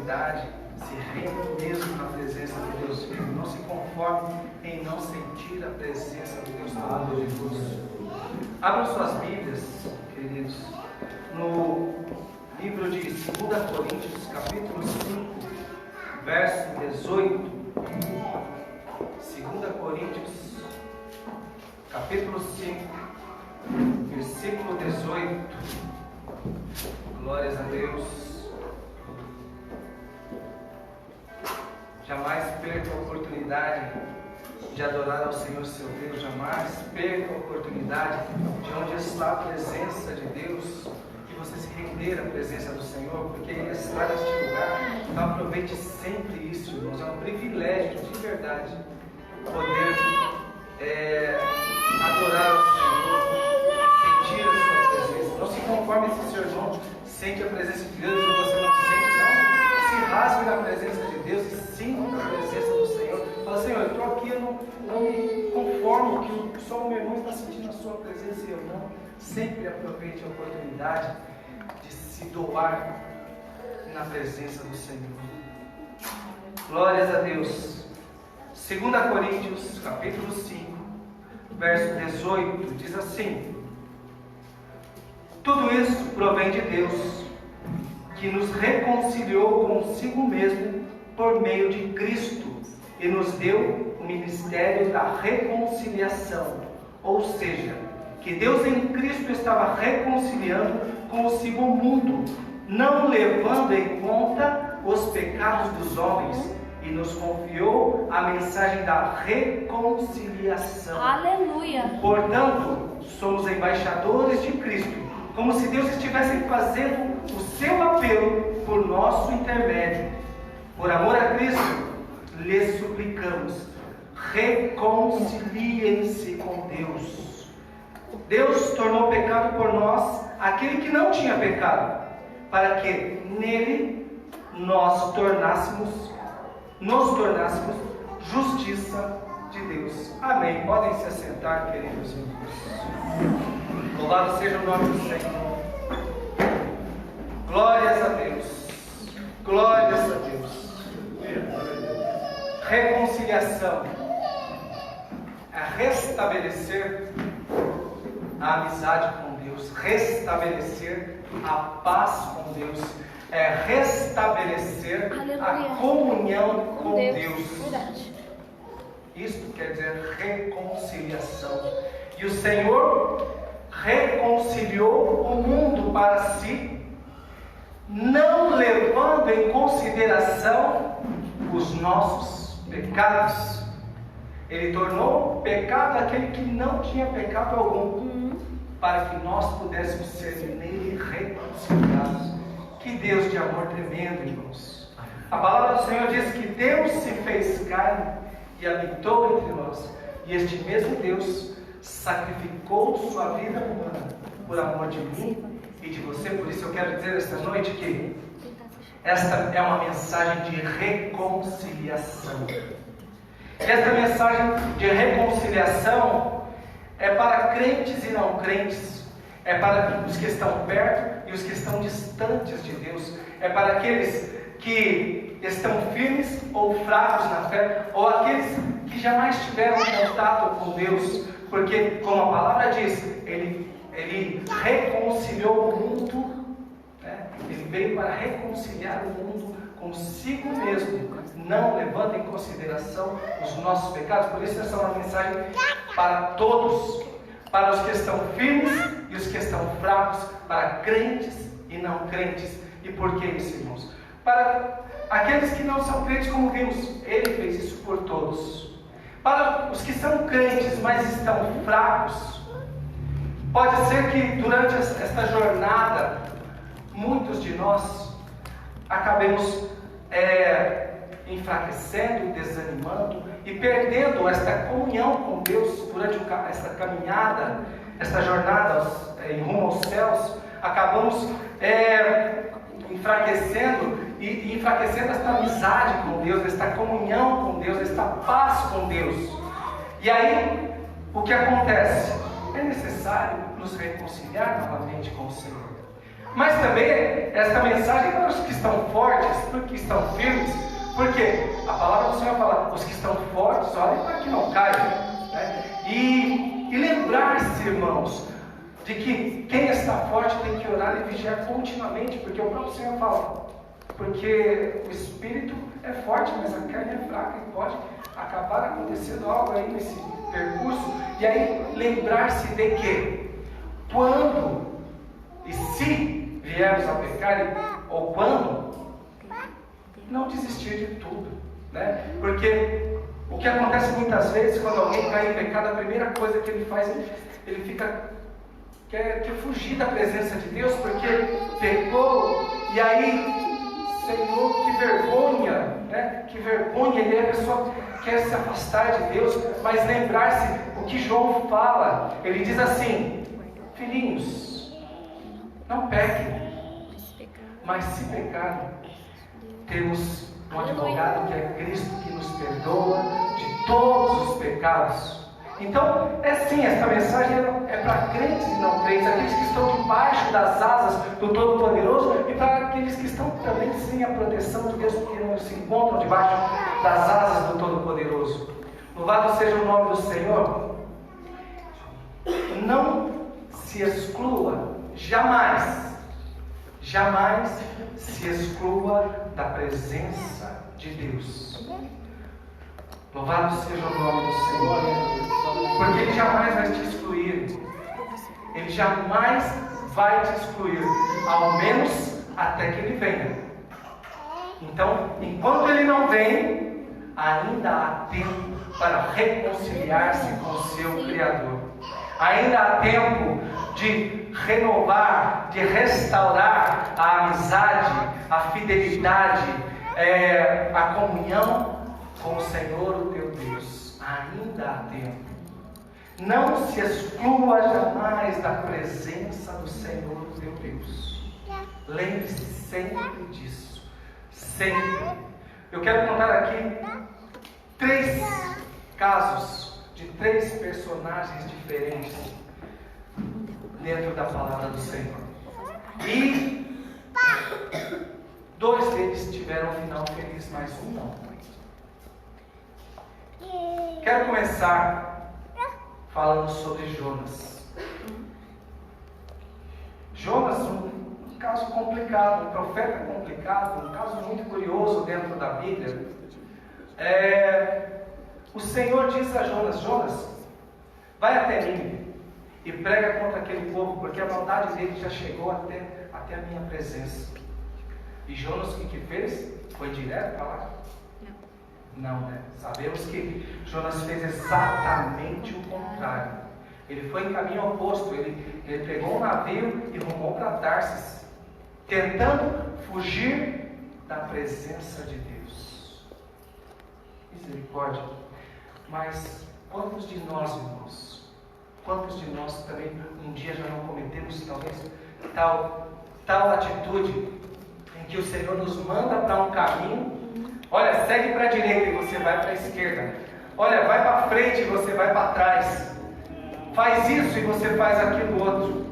oportunidade, se renda mesmo na presença do Deus vivo. Não se conforme em não sentir a presença do Deus Todo-Poderoso. Abram suas Bíblias, queridos, no livro de 2 Coríntios, capítulo 5, verso 18. 2 Coríntios, capítulo 5, versículo 18. Glórias a Deus. Jamais perca a oportunidade de adorar ao Senhor seu Deus. Jamais perca a oportunidade de onde está a presença de Deus e você se render à presença do Senhor, porque Ele está neste lugar. Então aproveite sempre isso, irmãos. É um privilégio de verdade poder adorar ao Senhor, sentir a sua presença. Não se conforme se seu irmão sente a presença de Deus e você não sente, não. Se rasgue na presença de Deus e sinta a presença do Senhor. Fala, Senhor, eu estou aqui, eu não me conformo que só o meu irmão está sentindo a sua presença e eu não. Sempre aproveite a oportunidade de se doar na presença do Senhor. Glórias a Deus. 2 Coríntios, capítulo 5, verso 18, diz assim: tudo isso provém de Deus, que nos reconciliou consigo mesmo por meio de Cristo e nos deu o ministério da reconciliação. Ou seja, que Deus em Cristo estava reconciliando consigo o mundo, não levando em conta os pecados dos homens, e nos confiou a mensagem da reconciliação. Aleluia! Portanto, somos embaixadores de Cristo, como se Deus estivesse fazendo o seu apelo por nosso intermédio. Por amor a Cristo, lhes suplicamos, reconciliem-se com Deus. Deus tornou pecado por nós aquele que não tinha pecado, para que nele nos tornássemos justiça de Deus. Amém. Podem se assentar, queridos irmãos. Louvado seja o nome do Senhor. Glórias a Deus. Glórias a Deus. Reconciliação é restabelecer a amizade com Deus, restabelecer a paz com Deus, é restabelecer a comunhão com Deus. Isto quer dizer reconciliação. E o Senhor reconciliou o mundo para si, não levando em consideração os nossos pecados. Ele tornou pecado aquele que não tinha pecado algum, para que nós pudéssemos ser nele reconciliados. Que Deus de amor tremendo, irmãos. A palavra do Senhor diz que Deus se fez carne e habitou entre nós. E este mesmo Deus sacrificou sua vida humana por amor de mim e de você. Por isso eu quero dizer esta noite que esta é uma mensagem de reconciliação. E esta mensagem de reconciliação é para crentes e não crentes. É para os que estão perto e os que estão distantes de Deus. É para aqueles que estão firmes ou fracos na fé, ou aqueles que jamais tiveram contato com Deus. Porque, como a palavra diz, Ele reconciliou o mundo, né? Ele veio para reconciliar o mundo consigo mesmo, não levando em consideração os nossos pecados. Por isso essa é uma mensagem para todos, para os que estão firmes e os que estão fracos, para crentes e não crentes. E por que isso, irmãos? Para aqueles que não são crentes, como vimos, Ele fez isso por todos. Para os que são crentes, mas estão fracos, pode ser que durante esta jornada, muitos de nós acabemos enfraquecendo e desanimando e perdendo esta comunhão com Deus durante esta caminhada, esta jornada em rumo aos céus. Acabamos enfraquecendo e enfraquecendo esta amizade com Deus, esta comunhão com Deus, esta paz com Deus. E aí, o que acontece? É necessário nos reconciliar novamente com o Senhor. Mas também esta mensagem é para os que estão fortes, para os que estão firmes, porque a palavra do Senhor fala, os que estão fortes, olhem para que não caiam, né? E lembrar-se, irmãos, de que quem está forte tem que orar e vigiar continuamente, porque o próprio Senhor fala, porque o espírito é forte, mas a carne é fraca e pode acabar acontecendo algo aí nesse percurso. E aí lembrar-se de que quando e se viermos a pecar, ou quando, não desistir de tudo, né? Porque o que acontece muitas vezes quando alguém cai em pecado, a primeira coisa que ele faz, ele quer fugir da presença de Deus, porque pecou, e aí, Senhor, que vergonha, né? Que vergonha, e aí a pessoa quer se afastar de Deus, mas lembrar-se o que João fala. Ele diz assim: filhinhos, não pequem, mas se pecarem, temos um advogado que é Cristo, que nos perdoa de todos os pecados. Então, sim, esta mensagem é para crentes e não crentes, aqueles que estão debaixo das asas do Todo-Poderoso, e para aqueles que estão também sem a proteção de Deus, porque não se encontram debaixo das asas do Todo-Poderoso. Louvado seja o nome do Senhor. Não se exclua, jamais se exclua da presença de Deus. Louvado seja o nome do Senhor, porque Ele jamais vai te excluir. Ele jamais vai te excluir, ao menos até que Ele venha. Então, enquanto Ele não vem, ainda há tempo para reconciliar-se com o seu Criador. Ainda há tempo de renovar, de restaurar a amizade, a fidelidade, a comunhão com o Senhor, o teu Deus. Ainda há tempo. Não se exclua jamais da presença do Senhor, o teu Deus. Lembre-se sempre disso. Sempre. Eu quero contar aqui 3 casos de 3 personagens diferentes dentro da palavra do Senhor. E 2 deles tiveram um final feliz, mas um não. Quero começar falando sobre Jonas. Jonas, um caso complicado, um profeta complicado, um caso muito curioso dentro da Bíblia. O Senhor diz a Jonas: Jonas, vai até mim e prega contra aquele povo, porque a maldade dele já chegou até a minha presença. E Jonas, o que fez? Foi direto para lá? Não, né? Sabemos que Jonas fez exatamente o contrário. Ele foi em caminho oposto. Ele pegou um navio e rumou para Tarsis, tentando fugir da presença de Deus. Misericórdia. Mas quantos de nós, irmãos, quantos de nós também um dia já não cometemos talvez tal atitude em que o Senhor nos manda para um caminho? Olha, segue para a direita e você vai para a esquerda. Olha, vai para frente e você vai para trás. Faz isso e você faz aquilo outro.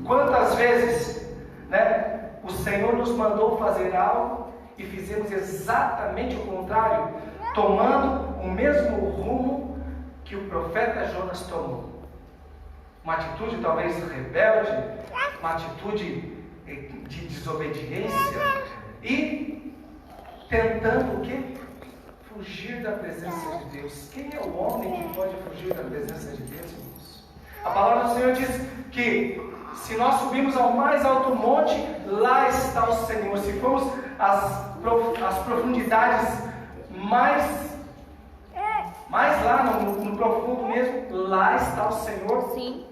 Quantas vezes, né, o Senhor nos mandou fazer algo e fizemos exatamente o contrário, tomando o mesmo rumo que o profeta Jonas tomou. Uma atitude talvez rebelde, uma atitude de desobediência e tentando o quê? Fugir da presença de Deus. Quem é o homem que pode fugir da presença de Deus, irmãos? A palavra do Senhor diz que se nós subirmos ao mais alto monte, lá está o Senhor. Se formos às profundidades mais lá no profundo mesmo, lá está o Senhor. Sim.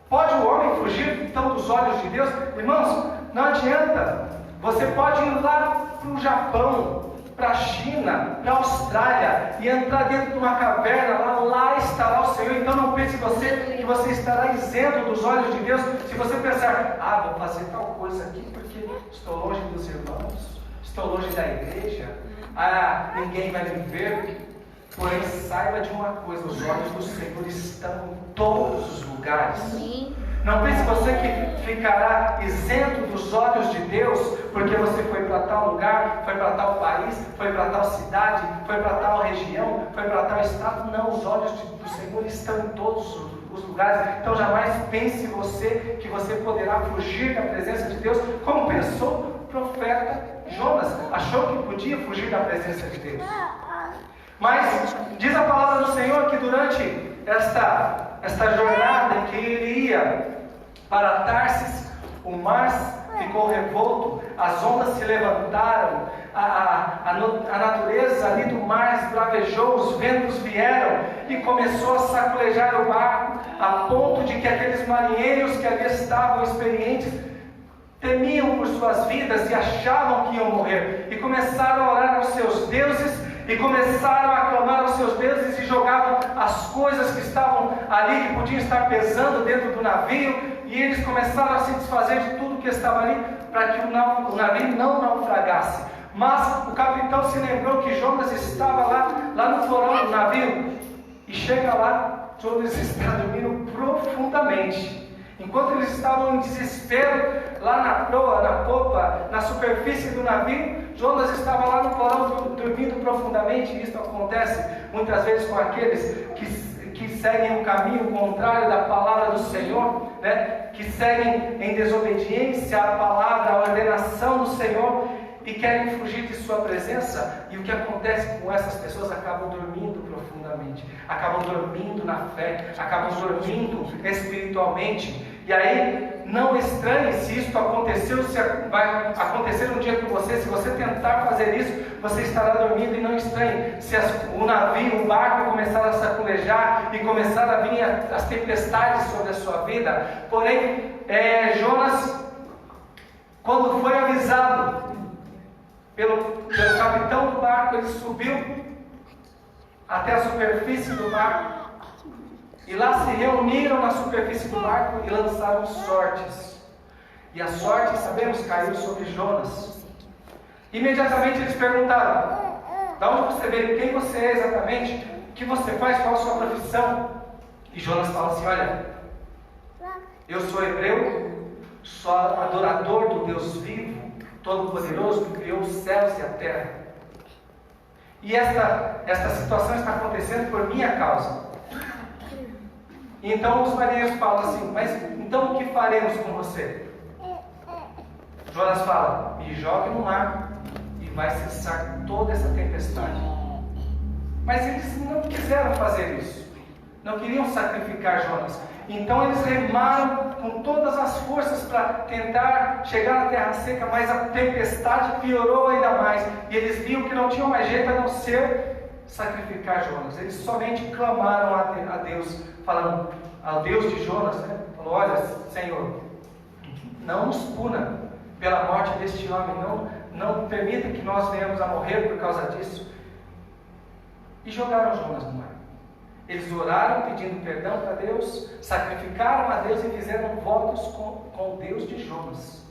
Pode o homem fugir então dos olhos de Deus? Irmãos, não adianta. Você pode ir lá para o Japão, para a China, para a Austrália e entrar dentro de uma caverna, lá estará o Senhor. Então não pense que você estará isento dos olhos de Deus se você pensar: vou fazer tal coisa aqui porque estou longe dos irmãos, estou longe da igreja, ninguém vai me ver. Porém, saiba de uma coisa: os olhos do Senhor estão em todos os lugares. Amém. Não pense você que ficará isento dos olhos de Deus, porque você foi para tal lugar, foi para tal país, foi para tal cidade, foi para tal região, foi para tal estado. Não, os olhos do Senhor estão em todos os lugares. Então jamais pense você que você poderá fugir da presença de Deus, como pensou o profeta Jonas. Achou que podia fugir da presença de Deus. Mas diz a palavra do Senhor que durante esta jornada em que ele ia para Tarsis, o mar ficou revolto, as ondas se levantaram, a natureza ali do mar esbravejou, os ventos vieram e começou a saculejar o barco, a ponto de que aqueles marinheiros que ali estavam experientes temiam por suas vidas e achavam que iam morrer, e começaram a orar aos seus deuses, e começaram a clamar aos seus deuses, e jogavam as coisas que estavam ali, que podiam estar pesando dentro do navio, e eles começaram a se desfazer de tudo que estava ali, para que o navio não naufragasse. Mas o capitão se lembrou que Jonas estava lá no porão do navio, e chega lá, Jonas está dormindo profundamente. Enquanto eles estavam em desespero, lá na proa, na popa, na superfície do navio, Jonas estava lá no porão dormindo profundamente. Isso acontece muitas vezes com aqueles que seguem o caminho contrário da palavra do Senhor, né? Que seguem em desobediência à palavra, à ordenação do Senhor, e querem fugir de sua presença. E o que acontece com essas pessoas? Acabam dormindo profundamente, acabam dormindo na fé, acabam dormindo espiritualmente. E aí, não estranhe se isso aconteceu, se vai acontecer um dia com você. Se você tentar fazer isso, você estará dormindo, e não estranhe se o navio, o barco começar a saculejar e começar a vir as tempestades sobre a sua vida. Porém, Jonas, quando foi avisado pelo capitão do barco, ele subiu até a superfície do barco, e lá se reuniram na superfície do barco e lançaram sortes. E a sorte, sabemos, caiu sobre Jonas. Imediatamente eles perguntaram: de onde você veio? Quem você é exatamente? O que você faz? Qual a sua profissão? E Jonas fala assim: olha, eu sou hebreu, sou adorador do Deus vivo, Todo-Poderoso, que criou os céus e a terra. E esta situação está acontecendo por minha causa. Então os marinheiros falam assim: mas então o que faremos com você? Jonas fala: me jogue no mar e vai cessar toda essa tempestade. Mas eles não quiseram fazer isso, não queriam sacrificar Jonas. Então eles remaram com todas as forças para tentar chegar na terra seca, mas a tempestade piorou ainda mais, e eles viram que não tinham mais jeito a não ser sacrificar Jonas. Eles somente clamaram a Deus, falando ao Deus de Jonas, né? Falou: olha, Senhor, não nos puna pela morte deste homem, não permita que nós venhamos a morrer por causa disso. E jogaram Jonas no mar. Eles oraram pedindo perdão para Deus, sacrificaram a Deus e fizeram votos com o Deus de Jonas.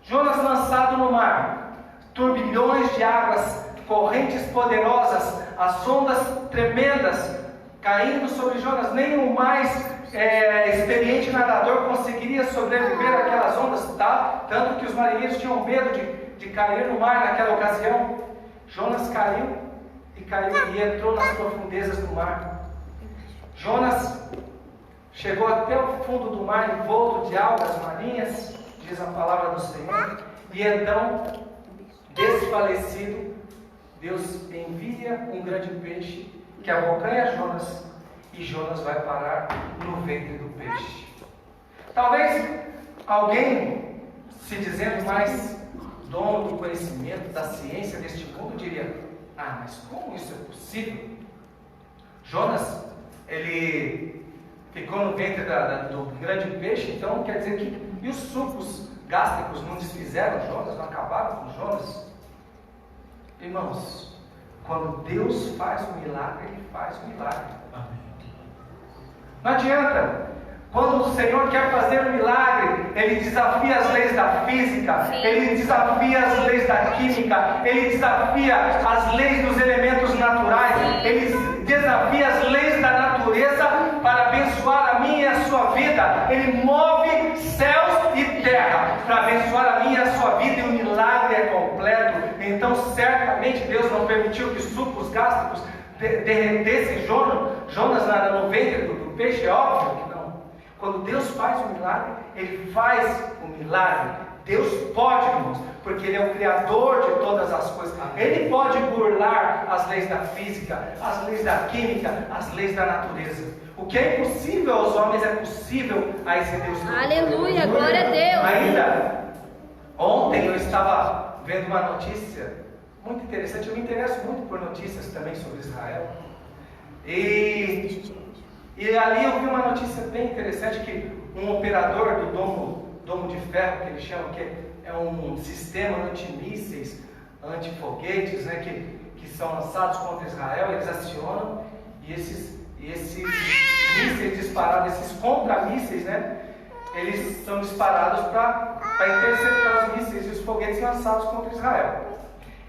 Jonas lançado no mar, turbilhões de águas, correntes poderosas, as ondas tremendas caindo sobre Jonas. Nem o mais experiente nadador conseguiria sobreviver àquelas ondas, tá? Tanto que os marinheiros tinham medo de cair no mar naquela ocasião. Jonas caiu e entrou nas profundezas do mar. Jonas chegou até o fundo do mar envolto de algas marinhas, diz a palavra do Senhor, e então, desfalecido, Deus envia um grande peixe que abocanha Jonas, e Jonas vai parar no ventre do peixe. Talvez alguém, se dizendo mais dono do conhecimento, da ciência deste mundo, diria: ah, mas como isso é possível? Jonas, ele ficou no ventre do grande peixe, então quer dizer que... E os sucos gástricos não desfizeram Jonas, não acabaram com Jonas? Irmãos, quando Deus faz um milagre, Ele faz um milagre. Não adianta. Quando o Senhor quer fazer um milagre, Ele desafia as leis da física, Ele desafia as leis da química, Ele desafia as leis dos elementos naturais, Ele desafia as leis da natureza para abençoar a minha e a sua vida, Ele move céus e terra para abençoar a minha e a sua vida, e o milagre é completo. Então certamente Deus não permitiu que sucos gástricos derretessem Jonas no ventre do peixe, é óbvio que não. Quando Deus faz o milagre, Ele faz o milagre. Deus pode, irmãos, porque Ele é o Criador de todas as coisas. Ele pode burlar as leis da física, as leis da química, as leis da natureza. O que é impossível aos homens é possível a esse Deus. Aleluia, glória a Deus. Ainda ontem eu estava vendo uma notícia muito interessante. Eu me interesso muito por notícias também sobre Israel. E ali eu vi uma notícia bem interessante, que um operador do domo de ferro, que eles chamam, que é um sistema antimísseis, antifoguetes, né, que são lançados contra Israel, eles acionam, e esses mísseis disparados, esses contramísseis, né, eles são disparados para interceptar os mísseis e os foguetes lançados contra Israel.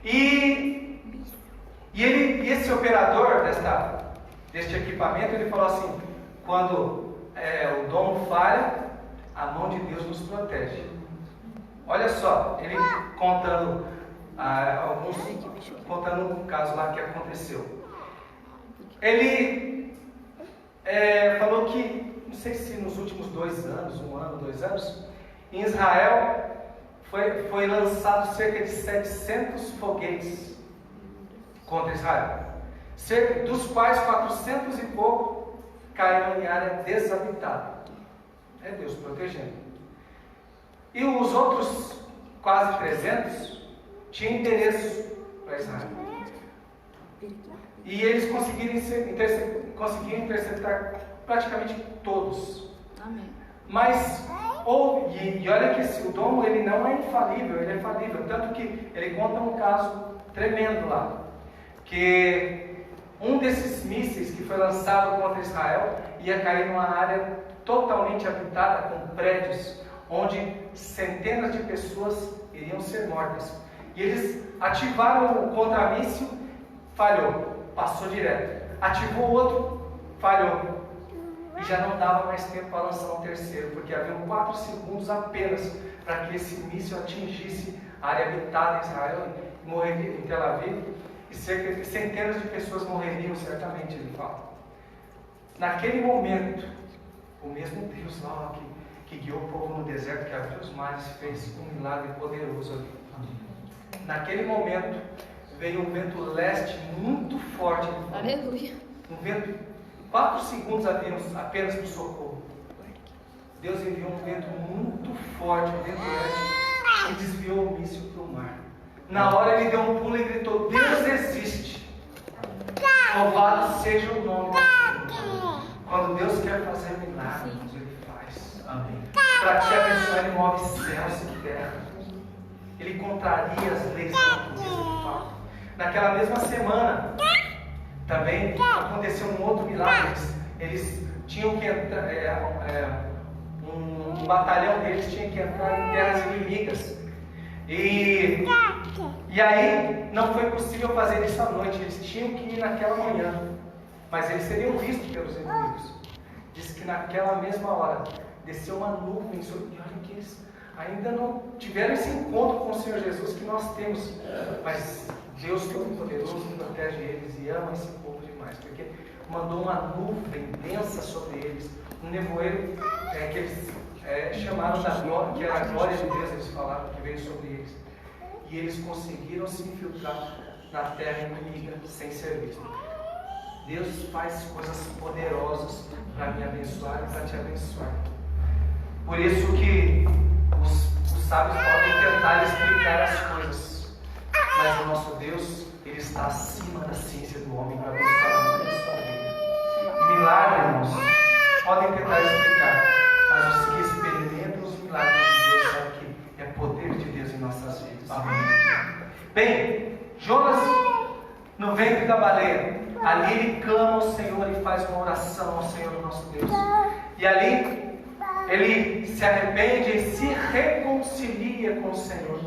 E esse operador deste equipamento, ele falou assim: quando o domo falha, a mão de Deus nos protege. Olha só, ele contando um caso lá que aconteceu. Ele falou que, não sei se nos últimos 2 anos, 1 ano, 2 anos, em Israel foi lançado cerca de 700 foguetes contra Israel, dos quais 400 e pouco caíram em área desabitada. É Deus protegendo. E os outros quase 300 tinham endereço para Israel. E eles conseguiram interceptar praticamente todos. Amém. Mas, e olha que o domo ele não é infalível, ele é falível. Tanto que ele conta um caso tremendo lá, que um desses mísseis que foi lançado contra Israel ia cair numa área totalmente habitada, com prédios, onde centenas de pessoas iriam ser mortas. E eles ativaram o contramíssil, falhou, passou direto. Ativou o outro, falhou. E já não dava mais tempo para lançar um terceiro, porque haviam 4 segundos apenas para que esse míssil atingisse a área habitada em Israel, morreria em Tel Aviv, e cerca de centenas de pessoas morreriam certamente, ele fala. Naquele momento, o mesmo Deus lá que guiou o povo no deserto, que abriu os mares, fez um milagre poderoso ali. Naquele momento, veio um vento leste muito forte. Aleluia. Um vento, 4 segundos apenas para o socorro. Deus enviou um vento muito forte, um vento leste, e desviou o míssil para o mar. Na hora ele deu um pulo e gritou: Deus existe! Louvado seja o nome do Senhor. Quando Deus quer fazer milagres, Ele faz. Amém. Para te abençoar, Ele move céus e terra. Ele contraria as leis da natureza. Naquela mesma semana, também aconteceu um outro milagre. Eles tinham que entrar, um batalhão deles tinha que entrar em terras inimigas. E aí não foi possível fazer isso à noite. Eles tinham que ir naquela manhã, mas eles seriam vistos pelos inimigos. Diz que naquela mesma hora desceu uma nuvem sobre. E olha que eles ainda não tiveram esse encontro com o Senhor Jesus que nós temos. Mas Deus Todo-Poderoso protege eles e ama esse povo demais, porque mandou uma nuvem densa sobre eles, um nevoeiro que eles chamaram da glória, que era a glória de Deus, eles falaram, que veio sobre eles. E eles conseguiram se infiltrar na terra inimiga sem ser vistos. Deus faz coisas poderosas para me abençoar e para te abençoar. Por isso que os sábios podem tentar explicar as coisas, mas o nosso Deus, Ele está acima da ciência do homem para abençoar a minha sua vida. Milagre, irmãos, podem tentar explicar, mas os que experimentam os milagres de Deus sabem que é poder de Deus em nossas vidas. Amém. Bem, Jonas no ventre da baleia, ali ele clama ao Senhor e faz uma oração ao Senhor nosso Deus. E ali ele se arrepende e se reconcilia com o Senhor.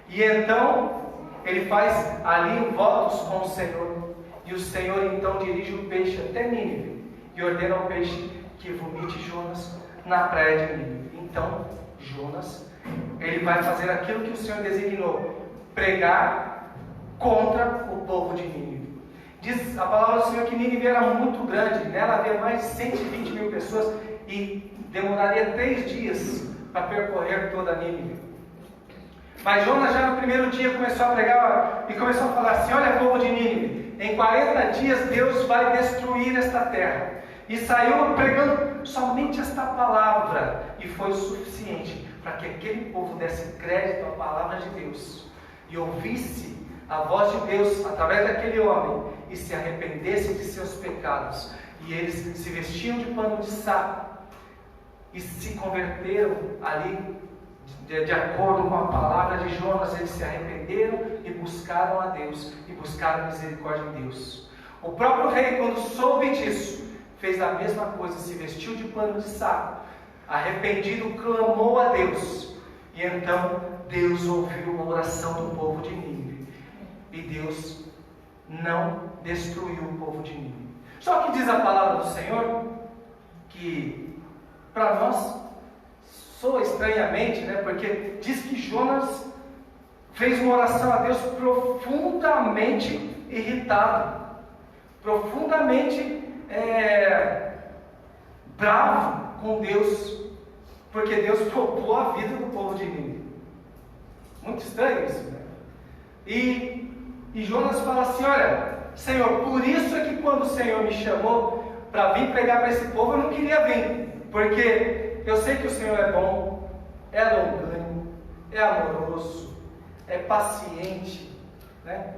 E então ele faz ali votos com o Senhor. E o Senhor então dirige o peixe até Nínive e ordena ao peixe que vomite Jonas na praia de Nínive. Então, Jonas, ele vai fazer aquilo que o Senhor designou, pregar contra o povo de Nínive. Diz a palavra do Senhor que Nínive era muito grande, nela havia mais de 120 mil pessoas e demoraria 3 dias para percorrer toda Nínive. Mas Jonas já no primeiro dia começou a pregar e começou a falar assim: olha, povo de Nínive, em 40 dias Deus vai destruir esta terra. E saiu pregando somente esta palavra, e foi o suficiente para que aquele povo desse crédito à palavra de Deus e ouvisse a voz de Deus através daquele homem e se arrependesse de seus pecados. E eles se vestiam de pano de saco e se converteram ali de acordo com a palavra de Jonas. Eles se arrependeram e buscaram a Deus e buscaram misericórdia em Deus. O próprio rei, quando soube disso, fez a mesma coisa, se vestiu de pano de saco, arrependido, clamou a Deus. E então Deus ouviu a oração do povo de Nínive e Deus não destruiu o povo de Nínive. Só que diz a palavra do Senhor que para nós soa estranhamente, né? Porque diz que Jonas fez uma oração a Deus profundamente irritado, profundamente bravo com Deus, porque Deus poupou a vida do povo de Nínive. Muito estranho isso, né? E Jonas fala assim: olha, Senhor, por isso é que quando o Senhor me chamou para vir pregar para esse povo, eu não queria vir, porque eu sei que o Senhor é bom, é longânimo, é amoroso, é paciente, né?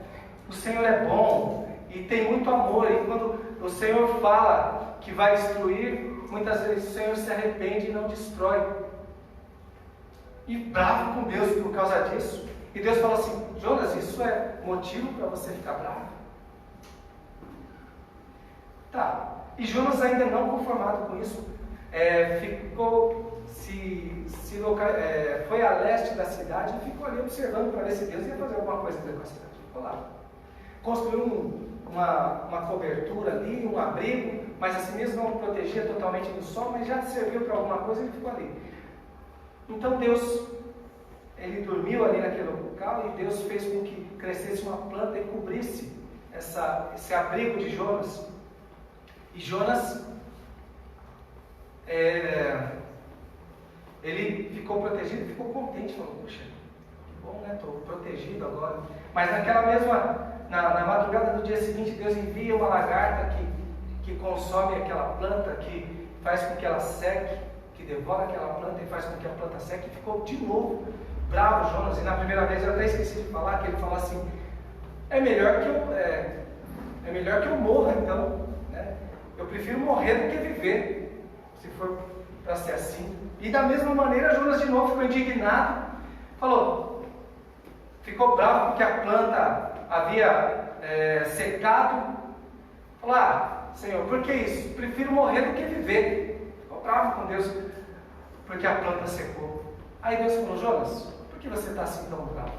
O Senhor é bom e tem muito amor, e quando o Senhor fala que vai destruir, muitas vezes o Senhor se arrepende e não destrói. E bravo com Deus por causa disso. E Deus fala assim: Jonas, isso é motivo para você ficar bravo? Tá. E Jonas, ainda não conformado com isso, foi a leste da cidade e ficou ali observando para ver se Deus ia fazer alguma coisa com a cidade. Ficou lá. Construiu uma cobertura ali, um abrigo, mas assim mesmo não protegia totalmente do sol, mas já serviu para alguma coisa e ele ficou ali. Então Deus, ele dormiu ali naquele local e Deus fez com que crescesse uma planta e cobrisse esse abrigo de Jonas. E Jonas, ele ficou protegido, ficou contente, falou: puxa, que bom, né? Estou protegido agora. Mas na madrugada do dia seguinte, Deus envia uma lagarta que consome aquela planta, que faz com que ela seque, que devora aquela planta e faz com que a planta seque. E ficou de novo bravo Jonas. E na primeira vez eu até esqueci de falar, que ele falou assim: é melhor que eu morra então, né? Eu prefiro morrer do que viver, se for para ser assim. E da mesma maneira Jonas de novo ficou indignado, ficou bravo porque a planta havia secado. Falou: Senhor, por que isso? Prefiro morrer do que viver. Ficou bravo com Deus porque a planta secou. Aí Deus falou: Jonas, por que você está assim tão bravo?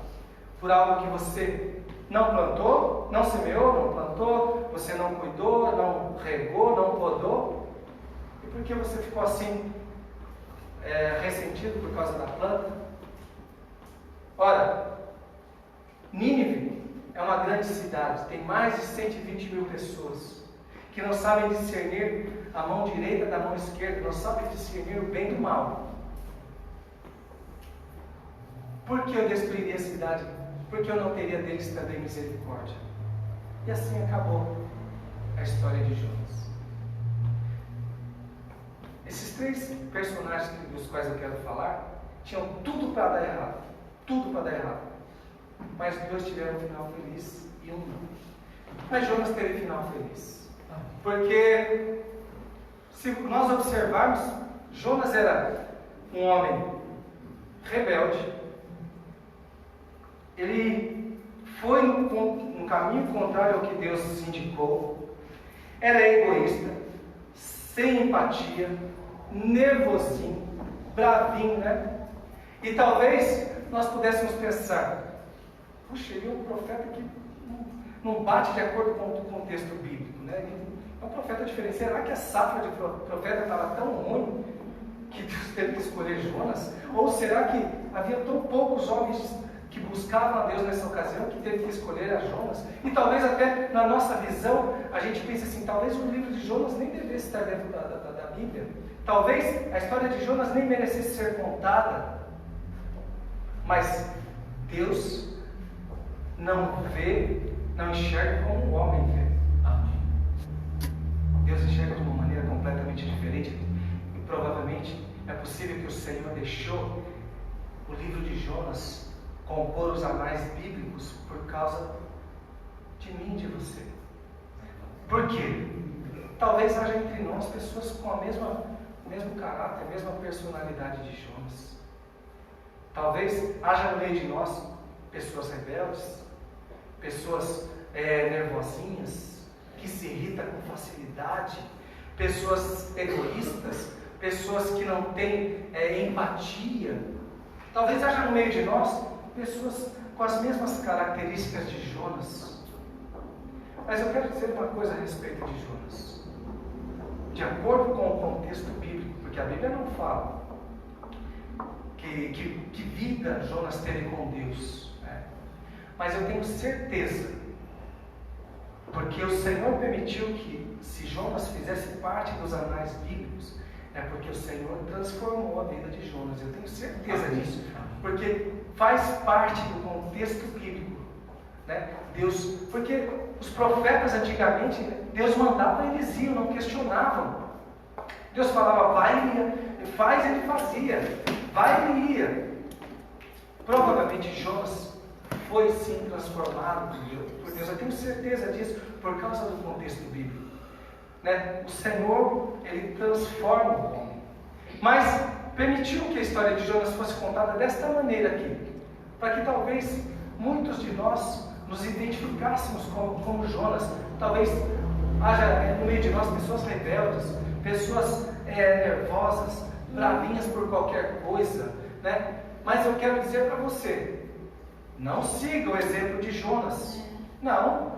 Por algo que você não plantou, não semeou, não plantou, você não cuidou, não regou, não podou? E por que você ficou assim, ressentido por causa da planta? Ora, Nínive é uma grande cidade, tem mais de 120 mil pessoas que não sabem discernir a mão direita da mão esquerda, não sabem discernir o bem do mal. Por que eu destruiria a cidade? Porque eu não teria deles também misericórdia. E assim acabou a história de Jonas. Esses 3 personagens dos quais eu quero falar tinham tudo para dar errado. Tudo para dar errado. Mas 2 tiveram um final feliz e um não. Mas Jonas teve final feliz. Porque, se nós observarmos, Jonas era um homem rebelde. Ele foi um caminho contrário ao que Deus indicou. Era egoísta, sem empatia, nervosinho, bravinho, né? E talvez nós pudéssemos pensar: puxa, ele é um profeta que não bate de acordo com o contexto bíblico, né? É um profeta diferente. Será que a safra de profeta estava tão ruim que Deus teve que escolher Jonas? Ou será que havia tão poucos homens que buscavam a Deus nessa ocasião que teve que escolher a Jonas? E talvez até na nossa visão a gente pense assim, talvez o livro de Jonas nem devesse estar dentro da Bíblia. Talvez a história de Jonas nem merecesse ser contada. Mas Deus não vê, não enxerga como o homem vê. Amém. Deus enxerga de uma maneira completamente diferente. E provavelmente é possível que o Senhor deixou o livro de Jonas compor os anais bíblicos por causa de mim e de você. Por quê? Talvez haja entre nós pessoas com o mesmo caráter, a mesma personalidade de Jonas. Talvez haja no meio de nós pessoas rebeldes, pessoas nervosinhas, que se irritam com facilidade, pessoas egoístas, pessoas que não têm empatia. Talvez haja no meio de nós pessoas com as mesmas características de Jonas. Mas eu quero dizer uma coisa a respeito de Jonas. De acordo com o contexto bíblico, porque a Bíblia não fala que vida Jonas teve com Deus, né? Mas eu tenho certeza, porque o Senhor permitiu que, se Jonas fizesse parte dos anais bíblicos, é porque o Senhor transformou a vida de Jonas. Eu tenho certeza disso, porque faz parte do contexto bíblico, né? Porque os profetas antigamente, Deus mandava e eles iam, não questionavam. Deus falava, vai, ele faz, ele fazia, vai, ele ia. Provavelmente Jonas foi sim transformado por Deus. Eu tenho certeza disso por causa do contexto bíblico, né? O Senhor, ele transforma o homem, mas permitiu que a história de Jonas fosse contada desta maneira aqui, para que talvez muitos de nós nos identificássemos como Jonas. Talvez haja no meio de nós pessoas rebeldes, pessoas nervosas, bravinhas por qualquer coisa, né? Mas eu quero dizer para você, não siga o exemplo de Jonas. Não.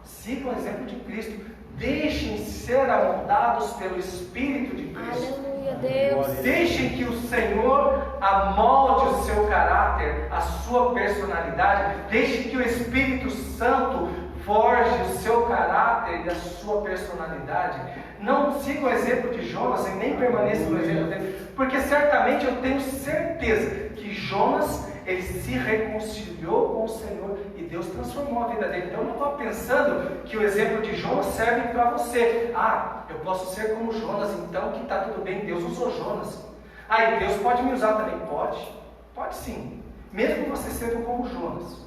Siga o exemplo de Cristo. Deixem ser amoldados pelo Espírito de Cristo. Aleluia, Deus. Deixem que o Senhor amolde o seu caráter, a sua personalidade. Deixe que o Espírito Santo forge o seu caráter e a sua personalidade. Não siga o exemplo de Jonas e nem permaneça no exemplo dele, porque certamente eu tenho certeza que Jonas, ele se reconciliou com o Senhor e Deus transformou a vida dele. Então eu não estou pensando que o exemplo de Jonas serve para você. Eu posso ser como Jonas, então que está tudo bem, Deus usou Jonas. E Deus pode me usar também? Pode sim, mesmo você sendo como Jonas.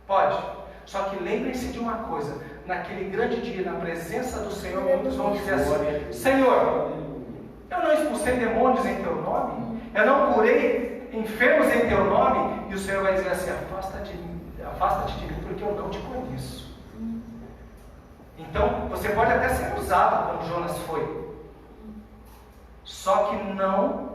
Pode. Só que lembrem-se de uma coisa, naquele grande dia, na presença do Senhor, muitos vão dizer assim, Senhor, eu não expulsei demônios em teu nome, eu não curei enfermos em teu nome, e o Senhor vai dizer assim, afasta-te de mim, porque eu não te conheço. Então, você pode até ser usado como Jonas foi, só que não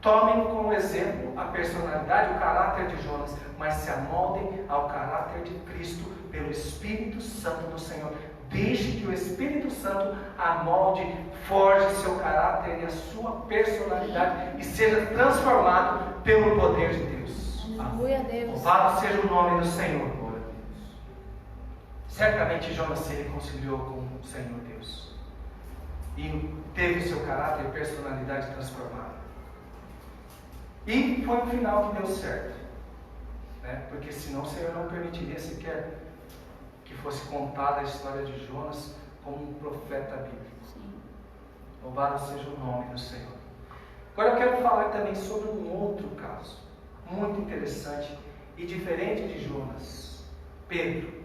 tomem como exemplo a personalidade, o caráter de Jonas, mas se amoldem ao caráter de Cristo pelo Espírito Santo do Senhor. Deixe que o Espírito Santo amolde, forge seu caráter e a sua personalidade e seja transformado pelo poder de Deus. Aleluia, Deus. Louvado seja o nome do Senhor. Certamente Jonas se reconciliou com o Senhor Deus e teve seu caráter e personalidade transformada. E foi um final que deu certo, né? Porque senão o Senhor não permitiria sequer que fosse contada a história de Jonas como um profeta bíblico. Sim. Louvado seja o nome do Senhor. Agora eu quero falar também sobre um outro caso, muito interessante e diferente de Jonas, Pedro.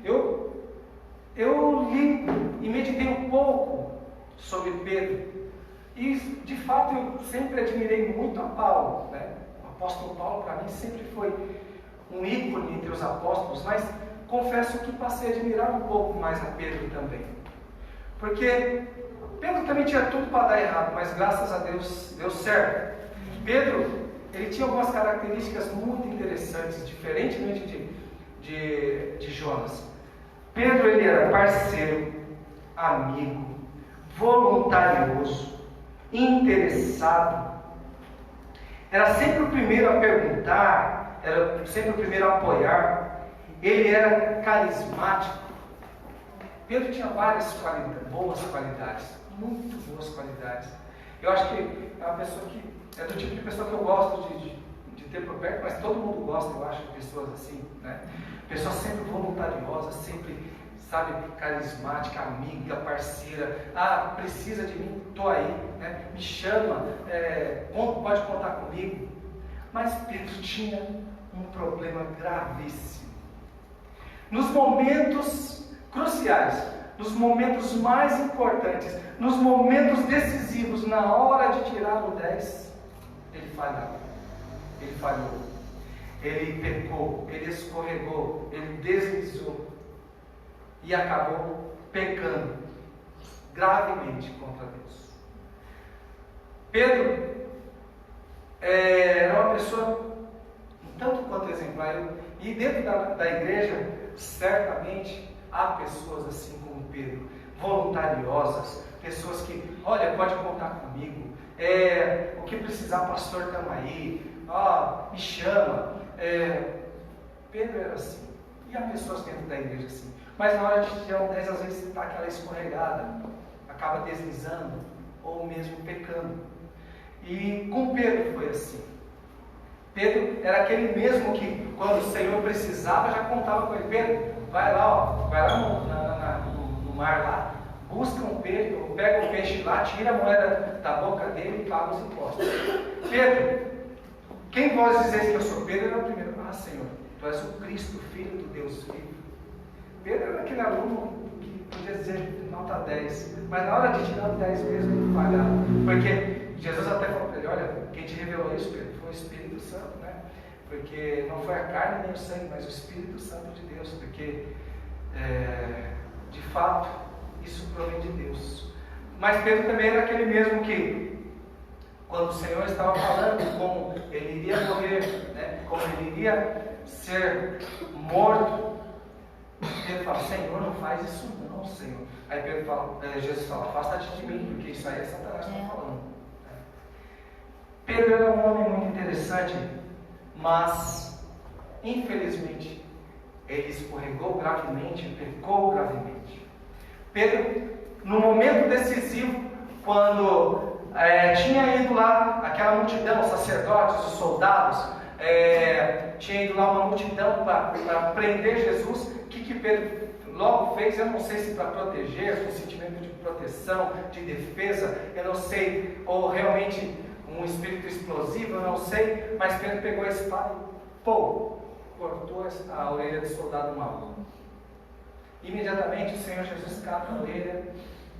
Eu li e meditei um pouco sobre Pedro. E, de fato, eu sempre admirei muito a Paulo, né? O apóstolo Paulo, para mim, sempre foi um ícone entre os apóstolos, mas confesso que passei a admirar um pouco mais a Pedro também. Porque Pedro também tinha tudo para dar errado, mas graças a Deus deu certo. Pedro, ele tinha algumas características muito interessantes, diferentemente de Jonas. Pedro, ele era parceiro, amigo, voluntarioso, interessado. Era sempre o primeiro a perguntar, era sempre o primeiro a apoiar. Ele era carismático. Pedro tinha várias boas qualidades, muito boas qualidades. Eu acho que é uma pessoa que é do tipo de pessoa que eu gosto de ter por perto, mas todo mundo gosta, eu acho, de pessoas assim, né? Pessoa sempre voluntariosa, sempre, sabe, carismática, amiga, parceira. Ah, precisa de mim, estou aí, né? Me chama, pode contar comigo. Mas Pedro tinha um problema gravíssimo. Nos momentos cruciais, nos momentos mais importantes, nos momentos decisivos, na hora de tirar o 10, ele falhava, ele falhou, ele pecou, ele escorregou, ele deslizou e acabou pecando gravemente contra Deus. Pedro era uma pessoa tanto quanto exemplar, e dentro da igreja, certamente, há pessoas assim como Pedro, voluntariosas, pessoas que, olha, pode contar comigo, o que precisar, pastor, estamos aí, me chama. Pedro era assim, e há pessoas dentro da igreja assim, mas na hora de tirar um 10, às vezes está aquela escorregada, acaba deslizando, ou mesmo pecando. E com Pedro foi assim. Pedro era aquele mesmo que, quando o Senhor precisava, já contava com ele: Pedro, vai lá no mar lá, busca um peixe, pega um peixe lá, tira a moeda da boca dele e paga os impostos. Pedro, quem vós dizeis que eu sou? Pedro era o primeiro: Senhor, tu és o Cristo, Filho do Deus vivo. Pedro era aquele aluno que podia dizer nota 10, mas na hora de tirar o 10 mesmo, ele falhava, porque Jesus até falou para ele: olha, quem te revelou isso, Pedro, foi o Espírito Santo, né? Porque não foi a carne nem o sangue, mas o Espírito Santo de Deus, porque de fato isso provém de Deus. Mas Pedro também era aquele mesmo que, quando o Senhor estava falando como ele iria morrer, né? Como ele iria ser morto, Pedro fala: Senhor, não faz isso não, Senhor. Aí Jesus fala: afasta-te de mim, porque isso aí é Satanás que está falando. Pedro era um homem muito interessante, mas infelizmente ele escorregou gravemente, pecou gravemente. Pedro, no momento decisivo, quando tinha ido lá aquela multidão, os sacerdotes, os soldados, tinha ido lá uma multidão para prender Jesus, o que Pedro logo fez? Eu não sei se para proteger, com sentimento de proteção, de defesa, eu não sei, ou realmente um espírito explosivo, eu não sei, mas Pedro pegou a espada e cortou a orelha do soldado mau. Imediatamente o Senhor Jesus cata a orelha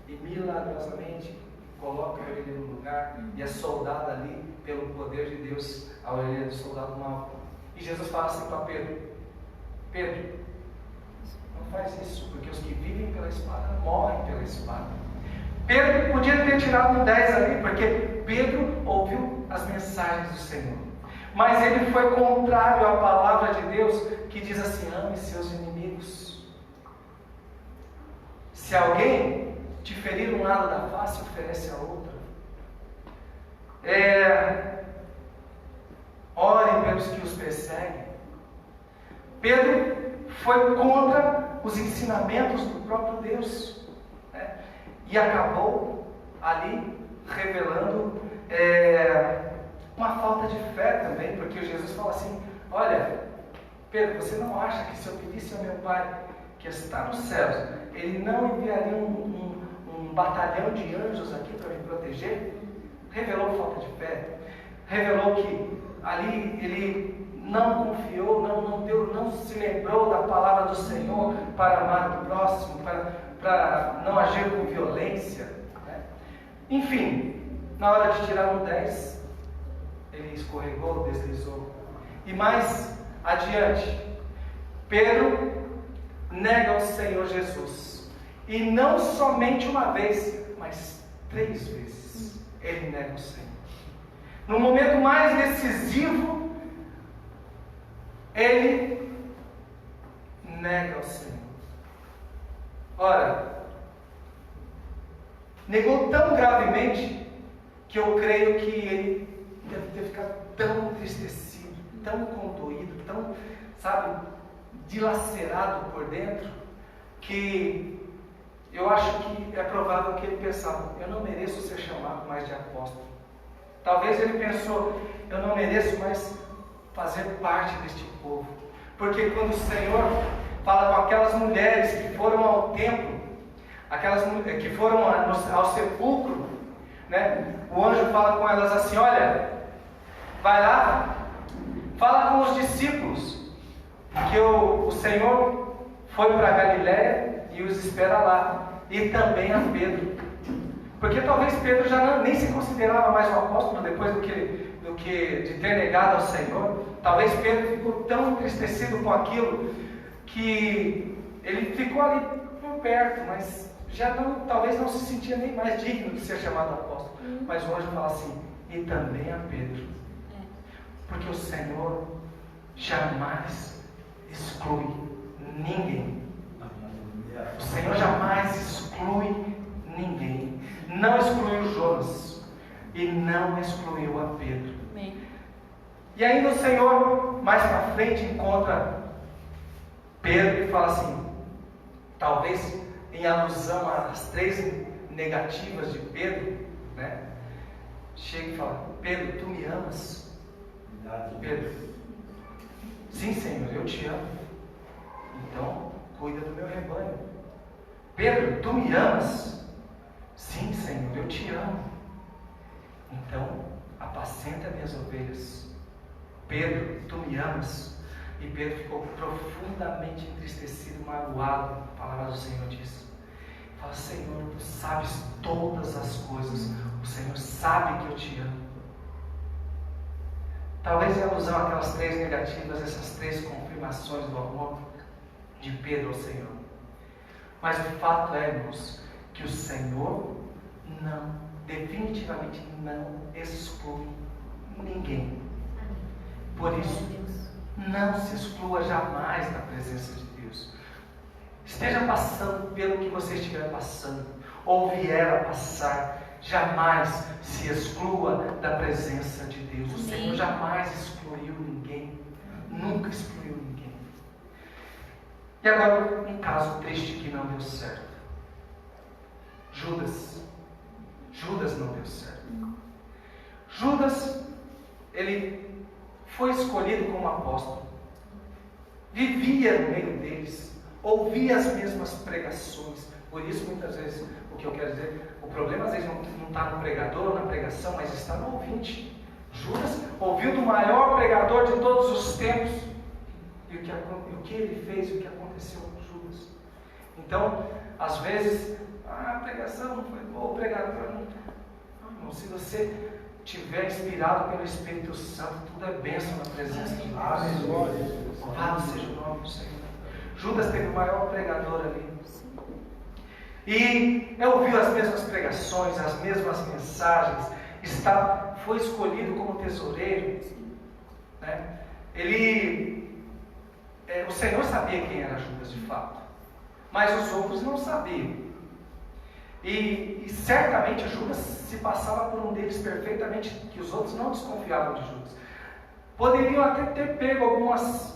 e milagrosamente coloca a orelha no lugar, e é soldada ali pelo poder de Deus a orelha do soldado mau. E Jesus fala assim para Pedro: Pedro, não faz isso, porque os que vivem pela espada morrem pela espada. Pedro podia ter tirado um 10 ali, porque Pedro ouviu as mensagens do Senhor, mas ele foi contrário à palavra de Deus, que diz assim: ame seus inimigos. Se alguém te ferir um lado da face, oferece a outra. Orem pelos que os perseguem. Pedro foi contra os ensinamentos do próprio Deus, né? E acabou ali revelando uma falta de fé também, porque Jesus fala assim: olha, Pedro, você não acha que se eu pedisse ao meu Pai que está nos céus, Ele não enviaria um batalhão de anjos aqui para me proteger? Revelou falta de fé, revelou que ali ele não confiou, não se lembrou da palavra do Senhor para amar o próximo, para não agir com violência, né? Enfim, na hora de tirar um 10, ele escorregou, deslizou. E mais adiante, Pedro nega o Senhor Jesus, e não somente uma vez, mas 3 vezes ele nega o Senhor. No momento mais decisivo, ele nega o Senhor. Ora, negou tão gravemente que eu creio que ele deve ter ficado tão entristecido, tão condoído, tão, sabe, dilacerado por dentro, que eu acho que é provável que ele pensava: eu não mereço ser chamado mais de apóstolo. Talvez ele pensou: eu não mereço mais fazer parte deste povo. Porque quando o Senhor fala com aquelas mulheres que foram ao templo, aquelas que foram ao sepulcro, né? O anjo fala com elas assim: olha, vai lá, fala com os discípulos que o Senhor foi para Galiléia e os espera lá, e também a Pedro. Porque talvez Pedro já nem se considerava mais um apóstolo depois do que de ter negado ao Senhor. Talvez Pedro ficou tão entristecido com aquilo que ele ficou ali por perto, mas já não, talvez não se sentia nem mais digno de ser chamado apóstolo. Mas o anjo fala assim: e também a Pedro. Porque o Senhor jamais exclui ninguém. O Senhor jamais exclui ninguém. Não excluiu Jonas e não excluiu a Pedro. E ainda o Senhor mais para frente encontra Pedro e fala assim, talvez em alusão às 3 negativas de Pedro, né? Chega e fala: Pedro, tu me amas? Pedro: sim, Senhor, eu te amo. Então cuida do meu rebanho. Pedro, tu me amas? Sim, Senhor, eu te amo. Então apacenta minhas ovelhas. Pedro, tu me amas? E Pedro ficou profundamente entristecido, magoado. A palavra do Senhor diz: fala: Senhor, tu sabes todas as coisas, o Senhor sabe que eu te amo. Talvez em alusão àquelas 3 negativas, essas 3 confirmações do amor de Pedro ao Senhor. Mas o fato é, irmãos, que o Senhor definitivamente não exclui ninguém. Por isso, não se exclua jamais da presença de Deus. Esteja passando pelo que você estiver passando, ou vier a passar, jamais se exclua da presença de Deus. O Senhor jamais excluiu ninguém, nunca excluiu ninguém. E agora, um caso triste que não deu certo. Judas não deu certo. Judas, ele foi escolhido como apóstolo, vivia no meio deles, ouvia as mesmas pregações. Por isso, muitas vezes, o que eu quero dizer, o problema às vezes não está no pregador, na pregação, mas está no ouvinte. Judas ouviu do maior pregador de todos os tempos, e o que ele fez, o que aconteceu com Judas. Então, às vezes, a pregação não foi boa, o pregador não. Se você estiver inspirado pelo Espírito Santo, tudo é bênção na presença de Deus. Louvado seja o nome do Senhor. Judas teve o maior pregador ali. E ouviu as mesmas pregações, as mesmas mensagens, foi escolhido como tesoureiro. Né? O Senhor sabia quem era Judas de fato, mas os outros não sabiam. E certamente Judas se passava por um deles perfeitamente, que os outros não desconfiavam de Judas. Poderiam até ter pego algumas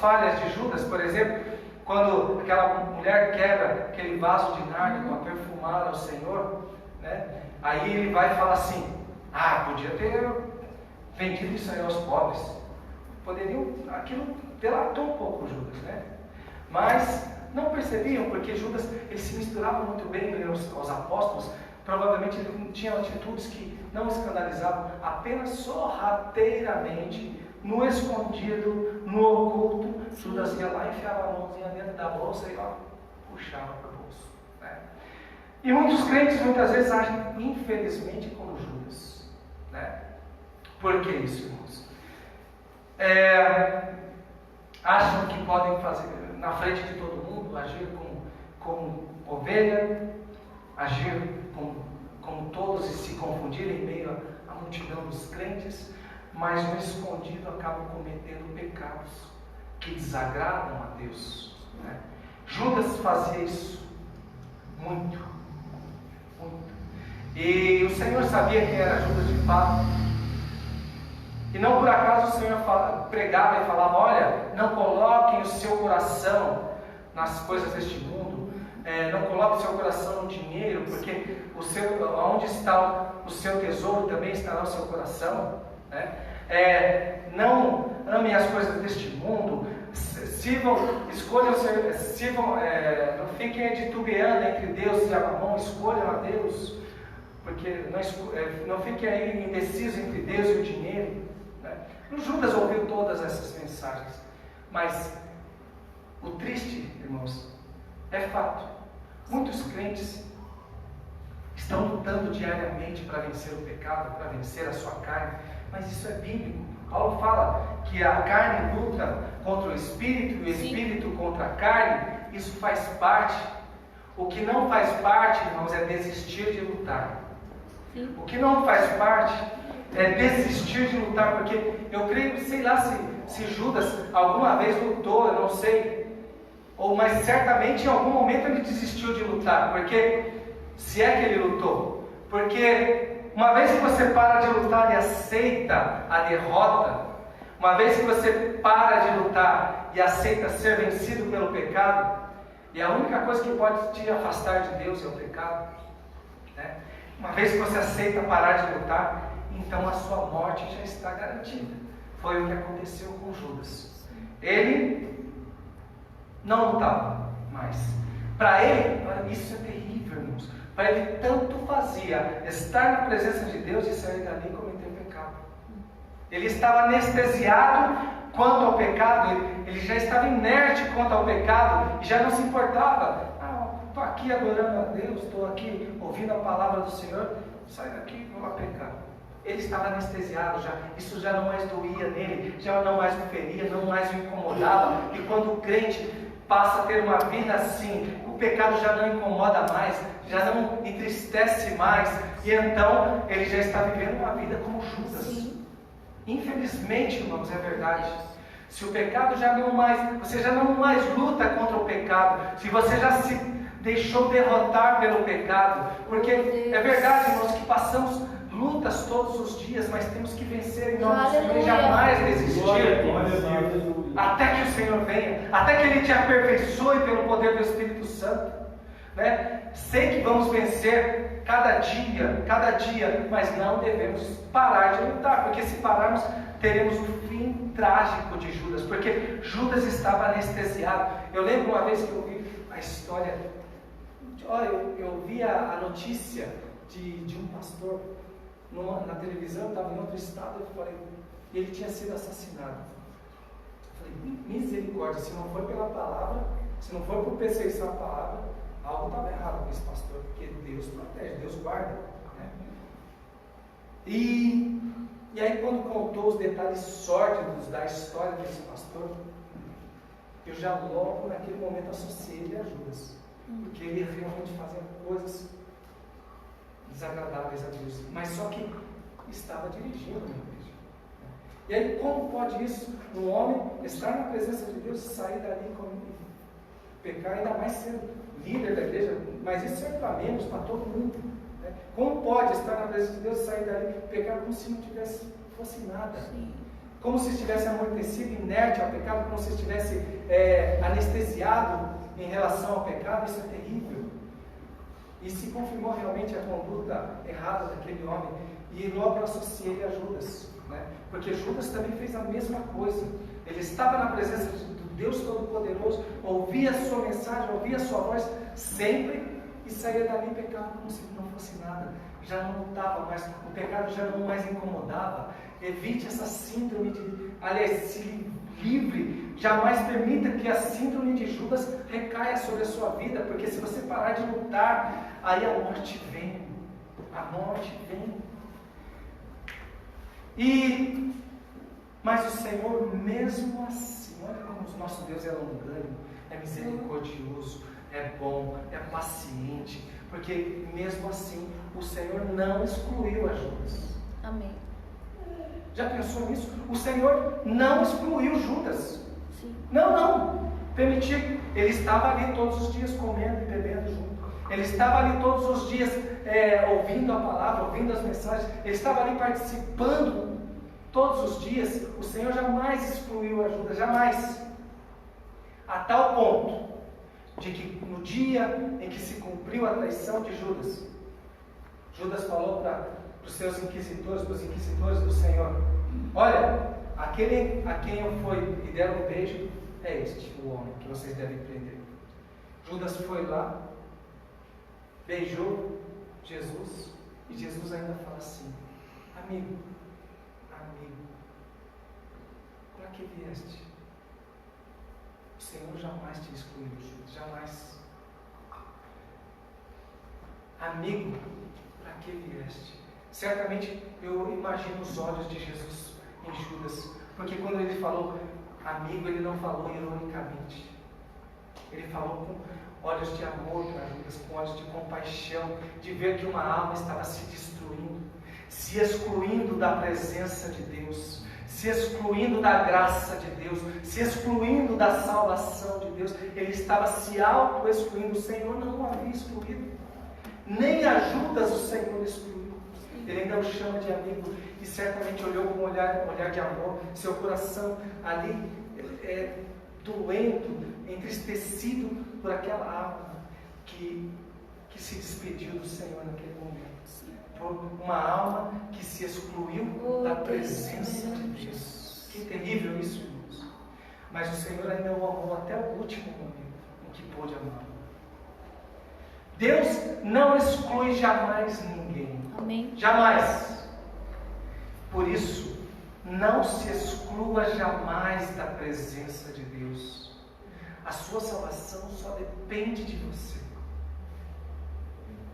falhas de Judas, por exemplo, quando aquela mulher quebra aquele vaso de nárdo para perfumar ao Senhor, né? Aí ele vai falar assim: podia ter vendido isso aí aos pobres. Aquilo delatou um pouco Judas, né? Mas não percebiam, porque Judas ele se misturava muito bem aos apóstolos. Provavelmente ele tinha atitudes que não escandalizavam, apenas sorrateiramente, no escondido, no oculto. Judas ia lá, enfiava a mãozinha dentro da bolsa e puxava para o bolso, né? E muitos crentes muitas vezes agem infelizmente como Judas, né? Por que isso, irmãos? Acham que podem fazer na frente de todo mundo, agir como ovelha, agir como todos e se confundir em meio à multidão dos crentes, mas no escondido acabam cometendo pecados que desagradam a Deus, né? Judas fazia isso muito, muito. E o Senhor sabia quem era Judas de fato. E não por acaso o Senhor pregava e falava: olha, não coloquem o seu coração nas coisas deste mundo, não coloque o seu coração no dinheiro, porque onde está o seu tesouro também estará o seu coração, né? Não amem as coisas deste mundo, não fiquem titubeando entre Deus e a mamão, escolham a Deus, porque não fiquem aí indecisos entre Deus e o dinheiro, né? O Judas ouviu todas essas mensagens, mas o triste, irmãos, é fato, muitos crentes estão lutando diariamente para vencer o pecado, para vencer a sua carne, mas isso é bíblico. Paulo fala que a carne luta contra o Espírito e o Espírito contra a carne. Isso faz parte. O que não faz parte, irmãos, é desistir de lutar. Sim. O que não faz parte é desistir de lutar, porque eu creio, sei lá se Judas alguma vez lutou, eu não sei, mas certamente em algum momento ele desistiu de lutar, porque se é que ele lutou, porque uma vez que você para de lutar e aceita a derrota, uma vez que você para de lutar e aceita ser vencido pelo pecado, e a única coisa que pode te afastar de Deus é o pecado, né? Uma vez que você aceita parar de lutar, então a sua morte já está garantida. Foi o que aconteceu com Judas. Ele não lutava mais. Para ele, isso é terrível, irmãos. Para ele tanto fazia estar na presença de Deus e sair dali e cometer pecado. Ele estava anestesiado quanto ao pecado, ele já estava inerte quanto ao pecado e já não se importava. Estou aqui adorando a Deus, estou aqui ouvindo a palavra do Senhor, sai daqui, vou lá pecar. Ele estava anestesiado já, isso já não mais doía nele, já não mais o feria, não mais o incomodava. E quando o crente passa a ter uma vida assim, o pecado já não incomoda mais, já não entristece mais, e então ele já está vivendo uma vida como Judas. Sim. Infelizmente, irmãos, é verdade. Se o pecado você já não mais luta contra o pecado, se você já se deixou derrotar pelo pecado, porque é verdade, irmãos, que passamos lutas todos os dias, mas temos que vencer em nome do Senhor e jamais desistir. Até que o Senhor venha, até que Ele te aperfeiçoe pelo poder do Espírito Santo, né? Sei que vamos vencer cada dia, mas não devemos parar de lutar, porque se pararmos, teremos o fim trágico de Judas, porque Judas estava anestesiado. Eu lembro uma vez que eu vi a história, eu vi a notícia de um pastor na televisão, eu estava em outro estado, e ele tinha sido assassinado. Eu falei, misericórdia, se não for pela palavra, se não for por perseguição à palavra, algo estava errado com esse pastor, porque Deus protege, Deus guarda, né? E aí quando contou os detalhes sórdidos da história desse pastor, eu já logo naquele momento associei ele a Judas, porque ele realmente fazia coisas desagradáveis a Deus, mas só que estava dirigindo na igreja. E aí como pode isso? Um homem estar na presença de Deus e sair dali e pecar, ainda mais sendo líder da igreja, mas isso serve para menos, para todo mundo, né? Como pode estar na presença de Deus e sair dali e pecar como se não fosse nada? Sim. Como se estivesse amortecido, inerte ao pecado, como se estivesse anestesiado em relação ao pecado. Isso é terrível. E se confirmou realmente a conduta errada daquele homem. E logo eu associei ele a Judas, né? Porque Judas também fez a mesma coisa. Ele estava na presença do Deus Todo-Poderoso, ouvia a sua mensagem, ouvia a sua voz sempre e saía dali pecando como se não fosse nada. Já não lutava mais, o pecado já não mais incomodava. Evite essa síndrome se livre. Jamais permita que a síndrome de Judas recaia sobre a sua vida, porque se você parar de lutar, aí a morte vem. A morte vem. Mas o Senhor, mesmo assim, olha como o nosso Deus é longânimo, é misericordioso, é bom, é paciente, porque mesmo assim o Senhor não excluiu a Judas. Amém. Já pensou nisso? O Senhor não excluiu Judas. Sim. Não. Permitir. Ele estava ali todos os dias comendo e bebendo junto. Ele estava ali todos os dias ouvindo a palavra, ouvindo as mensagens. Ele estava ali participando todos os dias. O Senhor jamais excluiu a Judas, jamais. A tal ponto de que no dia em que se cumpriu a traição de Judas, Judas falou para os seus inquisidores, para os inquisidores do Senhor: olha, aquele a quem eu fui e deram um beijo é este, o homem que vocês devem prender. Judas foi lá, beijou Jesus, e Jesus ainda fala assim: amigo, para que vieste? O Senhor jamais te excluiu, Judas, jamais. Amigo, para que vieste? Certamente eu imagino os olhos de Jesus em Judas, porque quando ele falou amigo, ele não falou ironicamente. Ele falou com olhos de amor para Judas, com olhos de compaixão, de ver que uma alma estava se destruindo, se excluindo da presença de Deus, se excluindo da graça de Deus, se excluindo da salvação de Deus. Ele estava se auto-excluindo. O Senhor não o havia excluído, nem a Judas o Senhor excluiu. Ele ainda o chama de amigo, e certamente olhou com um olhar de amor, seu coração ali doendo, entristecido por aquela alma que se despediu do Senhor naquele momento. Por uma alma que se excluiu da presença de Deus. Que terrível isso, irmãos. Mas o Senhor ainda o amou até o último momento em que pôde amar. Deus não exclui jamais ninguém. Amém. Jamais. Por isso, não se exclua jamais da presença de Deus. A sua salvação só depende de você.